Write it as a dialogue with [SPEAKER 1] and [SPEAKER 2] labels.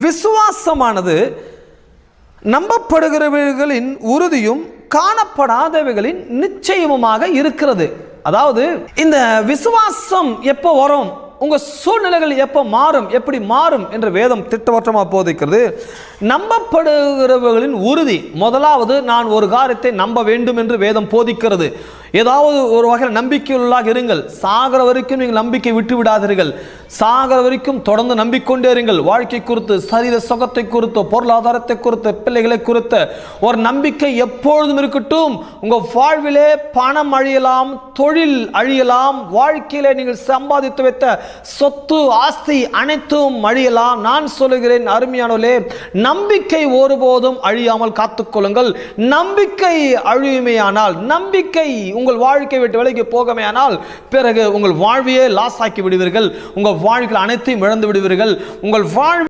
[SPEAKER 1] விசுவாசமானது நம்பப்படுகிறவைகளின் உறுதியும் காணப்படாதவைகளின் நிச்சயமுமாக இருக்கிறது. அதாவது இந்த விசுவாசம் எப்போ வரும், உங்க சூழ்நிலைகள் எப்போ மாறும், எப்படி மாறும் என்று வேதம் திட்டவட்டமாக போதிக்கிறது. நம்பப்படுகிறவர்களின் உறுதி, முதலாவது நான் ஒரு காரியத்தை நம்ப வேண்டும் என்று வேதம் போதிக்கிறது. ஏதாவது ஒரு வகையில் நம்பிக்கையுள்ளாக இருங்கள். சாகிற வரைக்கும் நீங்கள் நம்பிக்கை விட்டு விடாதீர்கள். சாகிற வரைக்கும் தொடர்ந்து நம்பிக்கொண்டே இருங்கள். வாழ்க்கை குறித்து, சரீர சுகத்தை குறித்து, பொருளாதாரத்தை குறித்து, பிள்ளைகளை குறித்து ஒரு நம்பிக்கை எப்பொழுதும் இருக்கட்டும். உங்கள் வாழ்விலே பணம் அழியலாம், தொழில் அழியலாம், வாழ்க்கையிலே நீங்கள் சம்பாதித்து வைத்த சொத்து ஆஸ்தி அனைத்தும் அழியலாம். நான் சொல்லுகிறேன் அருமையானவர்களே, நம்பிக்கை ஒருபோதும் அழியாமல் காத்துக்கொள்ளுங்கள். நம்பிக்கை அழியுமேயானால், நம்பிக்கை உங்கள் வாழ்க்கை விட்டு விலகி போகமேயானால், பிறகு உங்கள் வாழ்வையே லாஸ் ஆக்கி விடுவீர்கள். உங்கள் வாழ்க்கையில் அனைத்தையும் இழந்து விடுவீர்கள். உங்கள் வாழ்வு